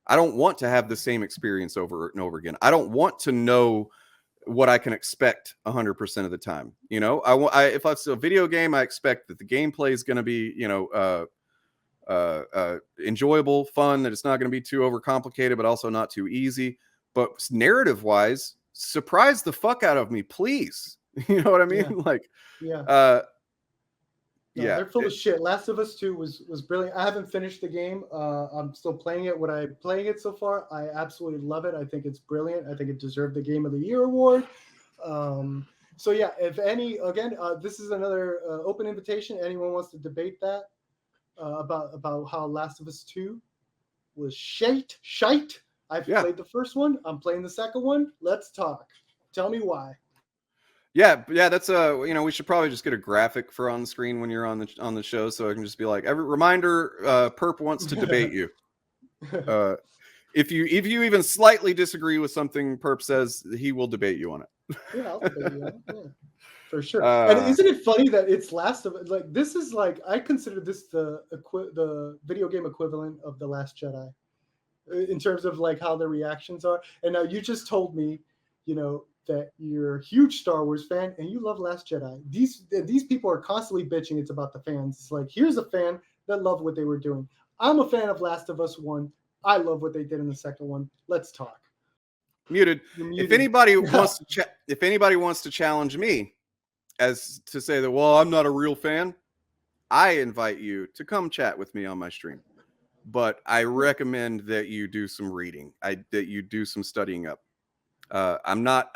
I don't want to have the same experience over and over again. I don't want to know what I can expect 100% of the time. If it's a video game, I expect that the gameplay is going to be, enjoyable, fun, that it's not going to be too overcomplicated, but also not too easy. But narrative wise, surprise the fuck out of me, please. You know what I mean? They're full of shit. Last of Us 2 was brilliant. I haven't finished the game. I'm still playing it. What I'm playing it so far, I absolutely love it. I think it's brilliant. I think it deserved the Game of the Year award. If any, again, this is another open invitation. Anyone wants to debate that about how Last of Us 2 was shite. I've played the first one. I'm playing the second one. Let's talk. Tell me why. Yeah, that's we should probably just get a graphic for on the screen when you're on the show, so I can just be like, every reminder, Perp wants to debate you. If you even slightly disagree with something Perp says, he will debate you on it. Yeah, I'll debate you on it. Yeah, for sure. And isn't it funny that it's Last of Us? Like, this is like, I consider this the video game equivalent of The Last Jedi, in terms of like how the reactions are. And now you just told me, that you're a huge Star Wars fan and you love Last Jedi. These people are constantly bitching. It's about the fans. It's like, here's a fan that loved what they were doing. I'm a fan of Last of Us 1. I love what they did in the second one. Let's talk. Muted. If anybody wants to challenge me as to say that, well, I'm not a real fan, I invite you to come chat with me on my stream. But I recommend that you do some reading. That you do some studying up. I'm not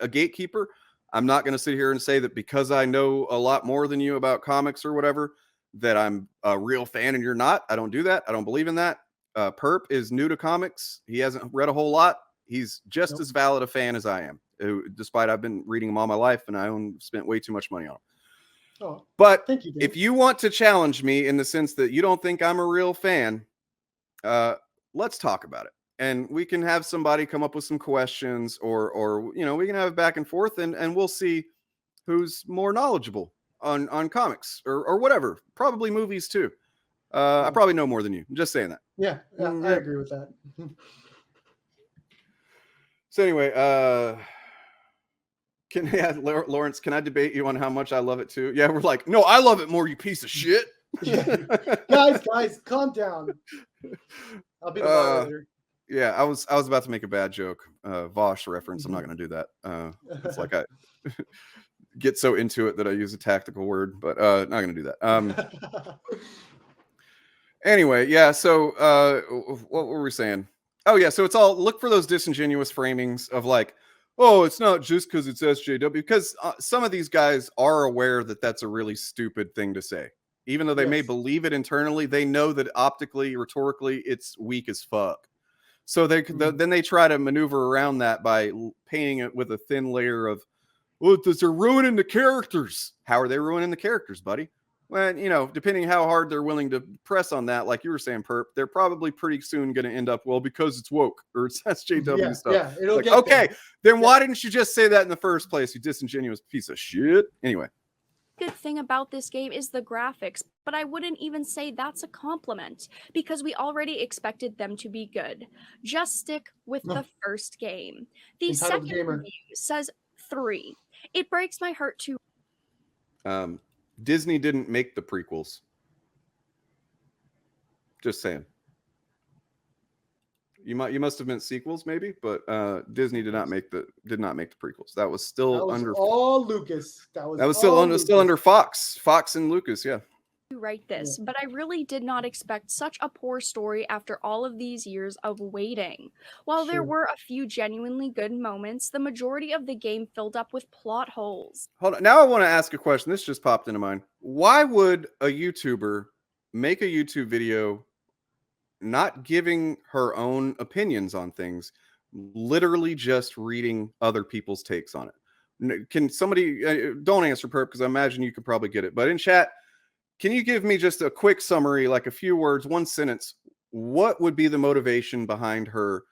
a gatekeeper. I'm not going to sit here and say that because I know a lot more than you about comics or whatever, that I'm a real fan and you're not. I don't do that. I don't believe in that. Perp is new to comics. He hasn't read a whole lot. He's just as valid a fan as I am. despite I've been reading them all my life and I spent way too much money on them. Oh, But thank you, Dave. if you want to challenge me in the sense that you don't think I'm a real fan, let's talk about it. And we can have somebody come up with some questions, or we can have it back and forth, and we'll see who's more knowledgeable on comics or whatever. Probably movies too. I probably know more than you. I'm just saying that. Yeah, I agree with that. So anyway, Lawrence, can I debate you on how much I love it too? Yeah, we're like, no, I love it more, you piece of shit. guys, calm down. I'll be the moderator. Yeah, I was about to make a bad joke, Vosh reference. I'm not going to do that. It's like I get so into it that I use a tactical word, but not going to do that. Anyway, yeah. So what were we saying? Oh yeah, so it's all, look for those disingenuous framings of like, oh, it's not just because it's SJW, because some of these guys are aware that that's a really stupid thing to say. Even though they may believe it internally, they know that optically, rhetorically, it's weak as fuck. So then they try to maneuver around that by painting it with a thin layer of, well, they're ruining the characters. How are they ruining the characters, buddy? Well, depending how hard they're willing to press on that, like you were saying, Perp, they're probably pretty soon going to end up, well, because it's woke or it's SJW stuff. Yeah, it'll like, get okay, there. Then why didn't you just say that in the first place, you disingenuous piece of shit? Anyway. Good thing about this game is the graphics, but I wouldn't even say that's a compliment because we already expected them to be good. Just stick with the first game. The second review says 3. It breaks my heart to Disney didn't make the prequels. Just saying. You must have meant sequels, maybe, but Disney did not make the prequels. That was still under all Lucas. That was still under Fox and Lucas. Yeah. Write this, but I really did not expect such a poor story after all of these years of waiting. While there were a few genuinely good moments, the majority of the game filled up with plot holes. Hold on. Now I want to ask a question. This just popped into mind. Why would a YouTuber make a YouTube video not giving her own opinions on things, literally just reading other people's takes on it? Can somebody, don't answer, Perp, because I imagine you could probably get it, but in chat, can you give me just a quick summary, like a few words, one sentence? What would be the motivation behind her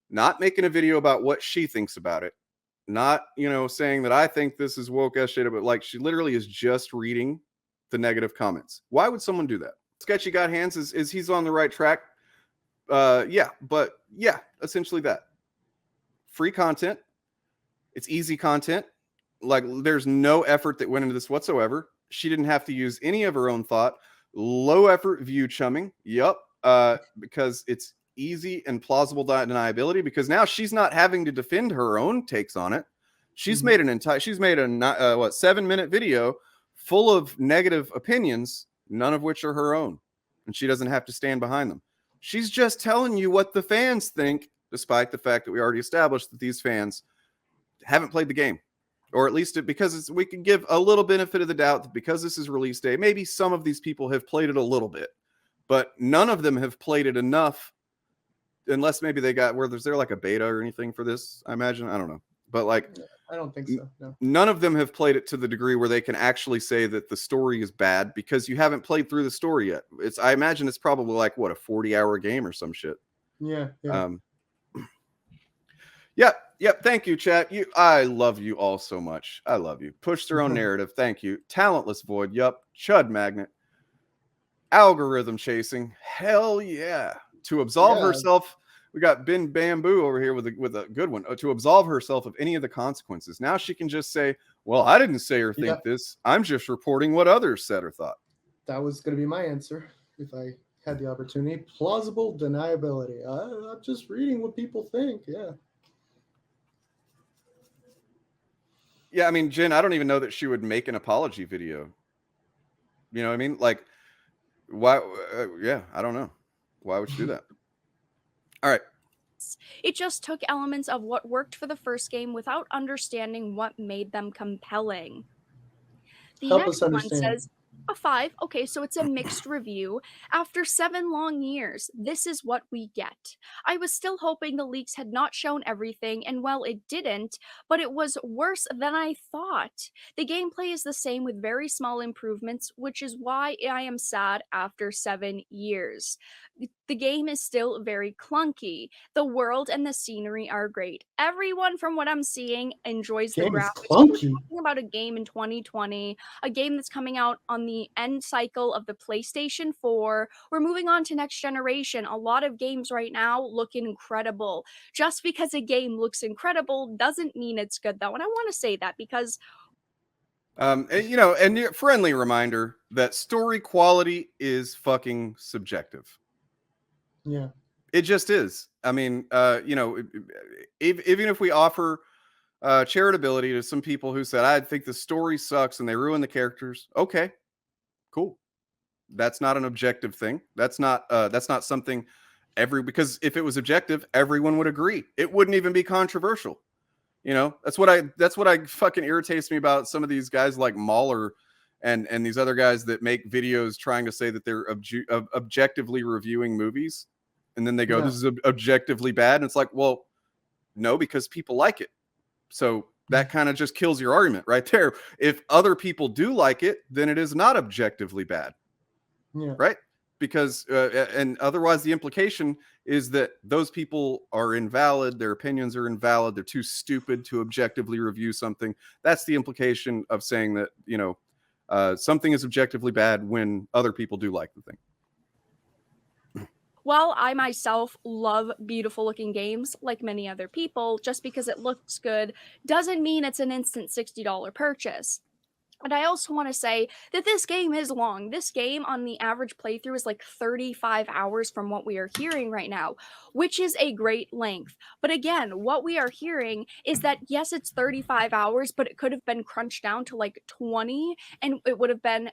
not making a video about what she thinks about it? Not, saying that I think this is woke as shit, but like she literally is just reading the negative comments. Why would someone do that? Sketchy Got Hands is he's on the right track. Essentially that. Free content. It's easy content. Like there's no effort that went into this whatsoever. She didn't have to use any of her own thought. Low effort view chumming. Yep. Because it's easy and plausible deniability, because now she's not having to defend her own takes on it. She's made a 7-minute video full of negative opinions, none of which are her own. And she doesn't have to stand behind them. She's just telling you what the fans think, despite the fact that we already established that these fans haven't played the game. Or at least we can give a little benefit of the doubt that because this is release day, maybe some of these people have played it a little bit, but none of them have played it enough, unless maybe they got, is there like a beta or anything for this? I imagine, I don't know. But like, I don't think so. No. None of them have played it to the degree where they can actually say that the story is bad, because you haven't played through the story yet. I imagine it's probably like a 40-hour game or some shit. Yeah. Yep. Thank you, chat. I love you all so much. I love you. Push their own narrative. Thank you. Talentless Void. Yep. Chud Magnet. Algorithm chasing. Hell yeah. To absolve herself. We got Ben Bamboo over here with a good one. To absolve herself of any of the consequences. Now she can just say, well, I didn't say or think this. I'm just reporting what others said or thought. That was going to be my answer if I had the opportunity. Plausible deniability. I'm just reading what people think. Yeah. Yeah, I mean, Jen, I don't even know that she would make an apology video. You know what I mean? Like, why? I don't know. Why would she do that? All right. It just took elements of what worked for the first game without understanding what made them compelling. The next one says, A 5. Okay, so it's a mixed review. After 7 long years, this is what we get. I was still hoping the leaks had not shown everything, and well, it didn't, but it was worse than I thought. The gameplay is the same with very small improvements, which is why I am sad after 7 years. The game is still very clunky. The world and the scenery are great. Everyone, from what I'm seeing, enjoys the Game is graphics. We're clunky. talking about a game in 2020, a game that's coming out on the end cycle of the PlayStation 4. We're moving on to next generation. A lot of games right now look incredible. Just because a game looks incredible doesn't mean it's good, though. And I want to say that because And, you know, and a friendly reminder that story quality is fucking subjective. Yeah. It just is. I mean, you know, even if we offer charitability to some people who said, I think the story sucks and they ruin the characters. Okay, cool. That's not an objective thing. That's not something because if it was objective, everyone would agree. It wouldn't even be controversial. You know, that's what I fucking irritates me about some of these guys like Mahler and these other guys that make videos trying to say that they're objectively reviewing movies. And then they go, this is objectively bad. And it's like, well, no, because people like it. So that kind of just kills your argument right there. If other people do like it, then it is not objectively bad. Yeah. Right. Because, and otherwise the implication is that those people are invalid. Their opinions are invalid. They're too stupid to objectively review something. That's the implication of saying that, you know, something is objectively bad when other people do like the thing. while I myself love beautiful looking games like many other people, just because it looks good doesn't mean it's an instant $60 purchase. And I also want to say that this game is long. This game on the average playthrough is like 35 hours from what we are hearing right now, which is a great length. But again, what we are hearing is that yes, it's 35 hours, but it could have been crunched down to like 20 and it would have been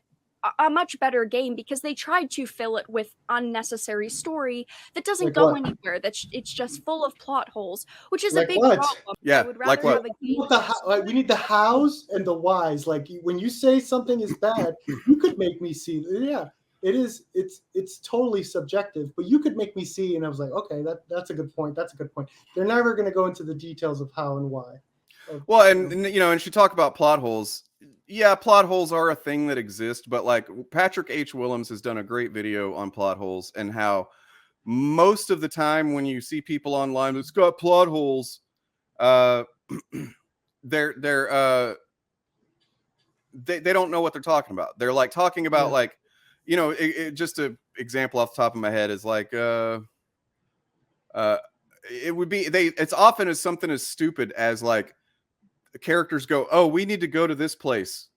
a much better game because they tried to fill it with unnecessary story that doesn't Like go what? anywhere. It's just full of plot holes, which is a Like big what? problem. Yeah, I would like rather what? have a We game want the that's like, we need the hows and the whys. Like when you say something is bad, you could make me see. Yeah, it is. It's totally subjective, but you could make me see, and I was like, okay, that's a good point. That's a good point. They're never going to go into the details of how and why. Well, and you know, and she talked about plot holes. Yeah, plot holes are a thing that exist, but like Patrick H. Willems has done a great video on plot holes and how most of the time when you see people online that's got plot holes, uh, they don't know what they're talking about. They're like talking about like, you know, just an example off the top of my head is like, it would be it's often as something as stupid as like the characters go, oh, we need to go to this place,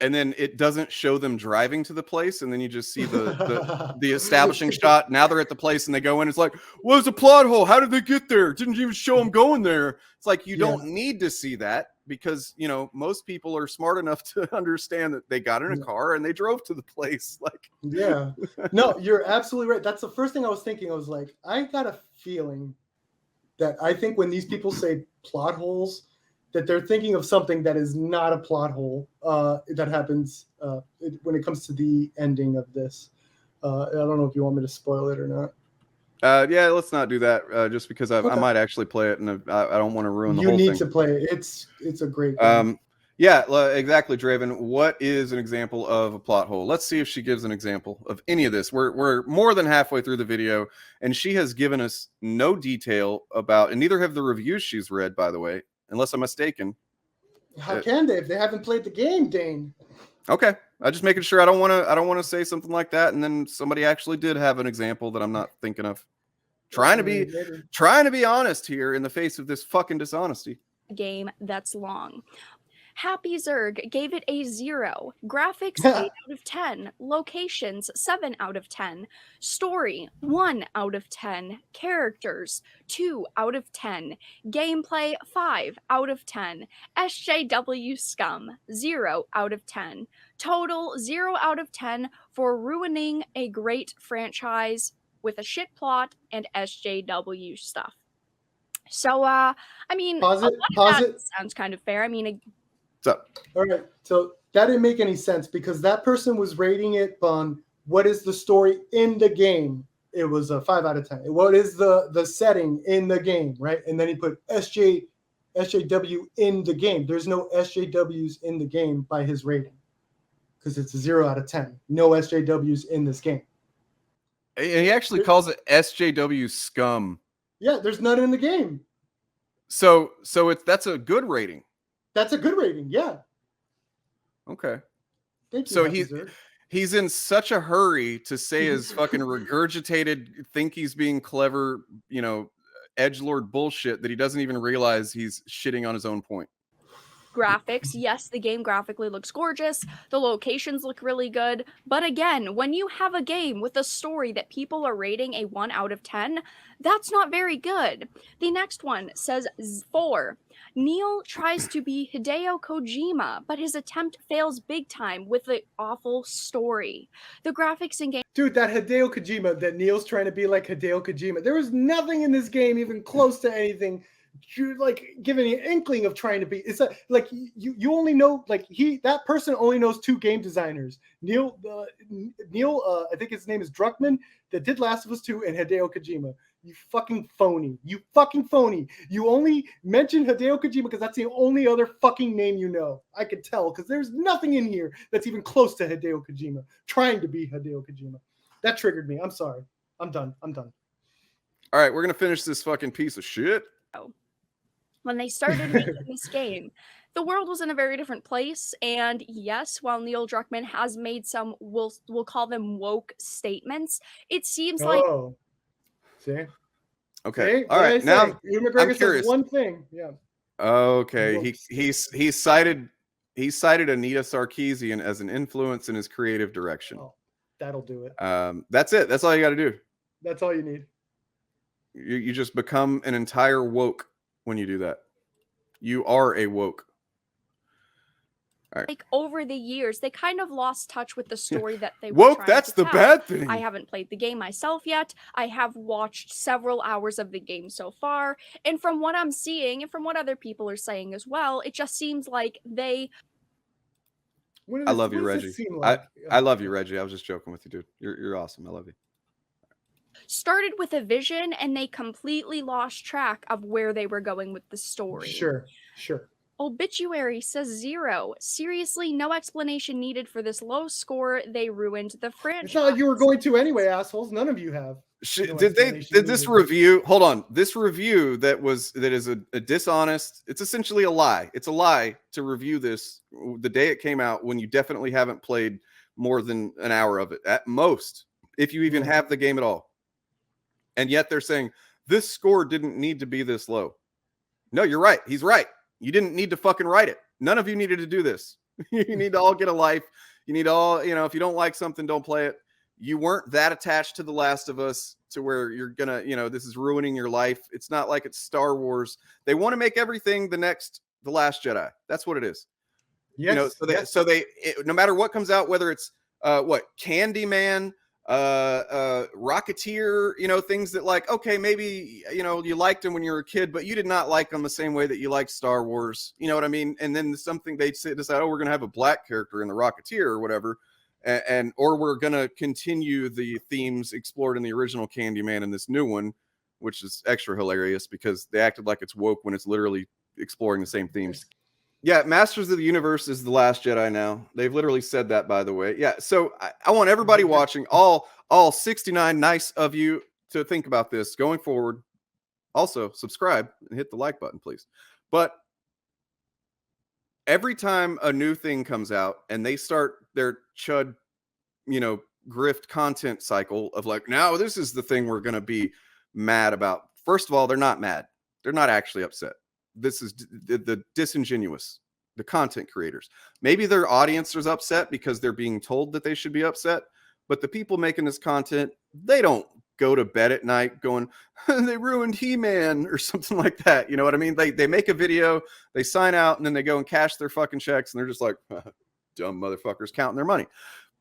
and then it doesn't show them driving to the place, and then you just see the establishing shot. Now they're at the place and they go in, it's like, what's a plot hole? How did they get there? Didn't even show them going there. It's like, you don't need to see that because, you know, most people are smart enough to understand that they got in a car and they drove to the place. Like, yeah, no, you're absolutely right. That's the first thing I was thinking. I was like, I got a feeling that I think when these people say plot holes, that they're thinking of something that is not a plot hole that happens when it comes to the ending of this. I don't know if you want me to spoil it or not. yeah, let's not do that just because I might actually play it and I don't want to ruin the whole thing. You need to play it. It's a great game. Yeah, exactly, Draven. What is an example of a plot hole? Let's see if she gives an example of any of this. We're more than halfway through the video, and she has given us no detail about, and neither have the reviews she's read, by the way, unless I'm mistaken. How can they if they haven't played the game, Dane? Okay, I'm just making sure. I don't want to say something like that, and then somebody actually did have an example that I'm not thinking of. Trying to be honest here in the face of this fucking dishonesty. Game that's long. Happy Zerg gave it a 0. Graphics 8 out of 10. Locations 7 out of 10. Story 1 out of 10. Characters 2 out of 10. Gameplay 5 out of 10. SJW scum 0 out of 10. Total 0 out of 10 for ruining a great franchise with a shit plot and SJW stuff. So I mean, Pause it. sounds kind of fair. I mean, What's up? All right, so that didn't make any sense because that person was rating it on what is the story in the game. It was a 5 out of 10. What is the setting in the game, right? And then he put SJW in the game. There's no SJWs in the game by his rating because it's a 0 out of 10. No SJWs in this game. And he actually calls it SJW scum. Yeah, there's none in the game. So that's a good rating. That's a good rating. Yeah. Okay. Thank you. So he's in such a hurry to say his fucking regurgitated, think he's being clever, edgelord bullshit that he doesn't even realize he's shitting on his own point. Graphics, yes, the game graphically looks gorgeous, the locations look really good, but again, when you have a game with a story that people are rating a 1 out of 10, that's not very good. The next one says 4. Neil tries to be Hideo Kojima, but his attempt fails big time with the awful story. The graphics in game... Dude, that Hideo Kojima, that Neil's trying to be like Hideo Kojima, there was nothing in this game even close to anything you're like giving an inkling of trying to be. It's like you only know, like that person only knows 2 game designers, Neil I think his name is Druckmann, that did Last of Us 2, and Hideo Kojima. You fucking phony. You only mention Hideo Kojima because that's the only other fucking name you know. I could tell because there's nothing in here that's even close to Hideo Kojima trying to be Hideo Kojima. That triggered me. I'm sorry. I'm done. All right, we're gonna finish this fucking piece of shit. When they started making this game, the world was in a very different place. And yes, while Neil Druckmann has made some, we'll call them woke statements, it seems like... See? Okay. All right. Now I'm curious. One thing. Yeah. Okay. He cited Anita Sarkeesian as an influence in his creative direction. Oh, that'll do it. That's it. That's all you got to do. That's all you need. You just become an entire woke when you do that. You are a woke. All right. Like over the years, they kind of lost touch with the story that they were woke. Trying That's to the tell. bad thing. I haven't played the game myself yet. I have watched several hours of the game so far, and from what I'm seeing, and from what other people are saying as well, it just seems like they... I love you, Reggie. Like? I love you, Reggie. I was just joking with you, dude. You're awesome. I love you. Started with a vision, and they completely lost track of where they were going with the story. Sure. Obituary says 0. Seriously, no explanation needed for this low score. They ruined the franchise. It's not like you were going to anyway, assholes. None of you have. Did this review? Hold on. This review that is a dishonest. It's essentially a lie. It's a lie to review this the day it came out when you definitely haven't played more than an hour of it at most, if you even have the game at all. And yet they're saying this score didn't need to be this low. No, you're right. He's right. You didn't need to fucking write it. None of you needed to do this. You need to all get a life. You need all, if you don't like something, don't play it. You weren't that attached to The Last of Us to where you're gonna, this is ruining your life. It's not like it's Star Wars. They want to make everything the Last Jedi. That's what it is. Yes. No matter what comes out, whether it's Candyman, Rocketeer, things that like, okay, maybe, you liked them when you were a kid, but you did not like them the same way that you liked Star Wars. You know what I mean? And then something they decide, we're going to have a black character in the Rocketeer or whatever. Or we're going to continue the themes explored in the original Candyman and this new one, which is extra hilarious because they acted like it's woke when it's literally exploring the same themes. Yeah, Masters of the Universe is The Last Jedi now. They've literally said that, by the way. Yeah, so I want everybody watching, all 69 nice of you, to think about this going forward. Also, subscribe and hit the like button, please. But every time a new thing comes out and they start their chud, grift content cycle of like, now this is the thing we're going to be mad about. First of all, they're not mad. They're not actually upset. This is the disingenuous, the content creators. Maybe their audience is upset because they're being told that they should be upset, but the people making this content, they don't go to bed at night going, they ruined He-Man or something like that. You know what I mean? They make a video, they sign out, and then they go and cash their fucking checks, and they're just like, dumb motherfuckers counting their money.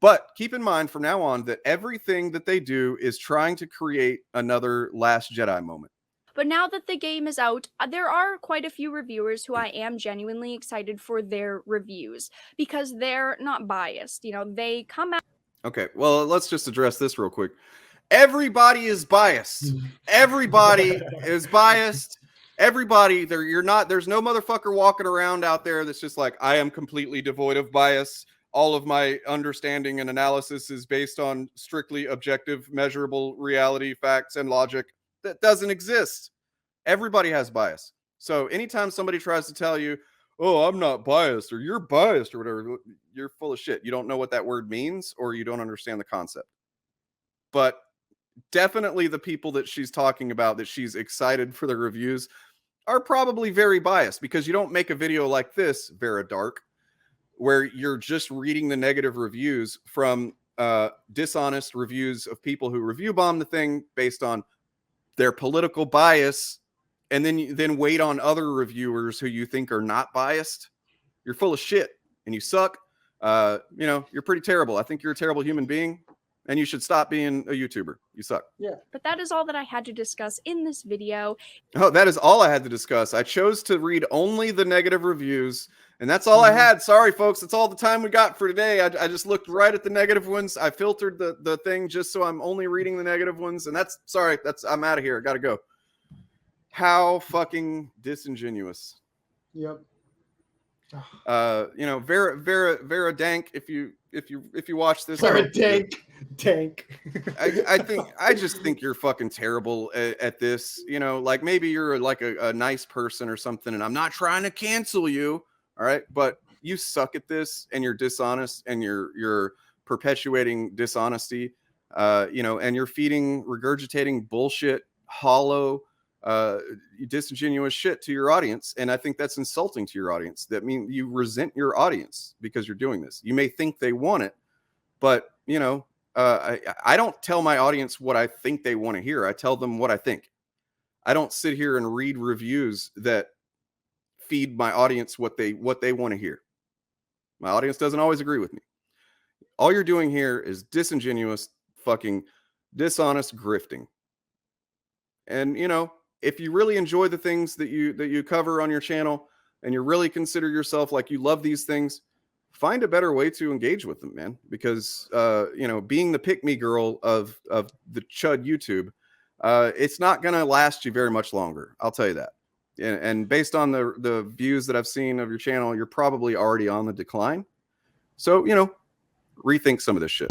But keep in mind from now on that everything that they do is trying to create another Last Jedi moment. But now that the game is out, there are quite a few reviewers who I am genuinely excited for their reviews because they're not biased. You know, they come out. Okay, well, let's just address this real quick. Everybody is biased. Everybody is biased. Everybody, there's no motherfucker walking around out there that's just like, I am completely devoid of bias. All of my understanding and analysis is based on strictly objective, measurable reality, facts, and logic. That doesn't exist. Everybody has bias. So anytime somebody tries to tell you, oh, I'm not biased, or you're biased, or whatever, you're full of shit. You don't know what that word means, or you don't understand the concept. But definitely the people that she's talking about, that she's excited for the reviews, are probably very biased, because you don't make a video like this, Vera Dark, where you're just reading the negative reviews from dishonest reviews of people who review bomb the thing based on their political bias, and then wait on other reviewers who you think are not biased. You're full of shit and you suck. You're pretty terrible. I think you're a terrible human being, and you should stop being a YouTuber. You suck. Yeah. But that is all that I had to discuss in this video. Oh, that is all I had to discuss. I chose to read only the negative reviews, and that's all I had. Sorry, folks. That's all the time we got for today. I just looked right at the negative ones. I filtered the thing just so I'm only reading the negative ones, and I'm out of here. I gotta go. How fucking disingenuous. Yep. Vera Dank, if you watch this, Vera Dank. I just think you're fucking terrible at this. You know, like, maybe you're like a nice person or something, and I'm not trying to cancel you, all right? But you suck at this, and you're dishonest, and you're perpetuating dishonesty, and you're regurgitating bullshit, hollow, disingenuous shit to your audience, and I think that's insulting to your audience. That means you resent your audience because you're doing this. You may think they want it, but I don't tell my audience what I think they want to hear. I tell them what I think. I don't sit here and read reviews that feed my audience what they want to hear. My audience doesn't always agree with me. All you're doing here is disingenuous, fucking dishonest grifting. And if you really enjoy the things that you cover on your channel, and you really consider yourself like you love these things, find a better way to engage with them, man. Because being the pick-me girl of the Chud YouTube, it's not gonna last you very much longer. I'll tell you that. And based on the views that I've seen of your channel, you're probably already on the decline. So rethink some of this shit.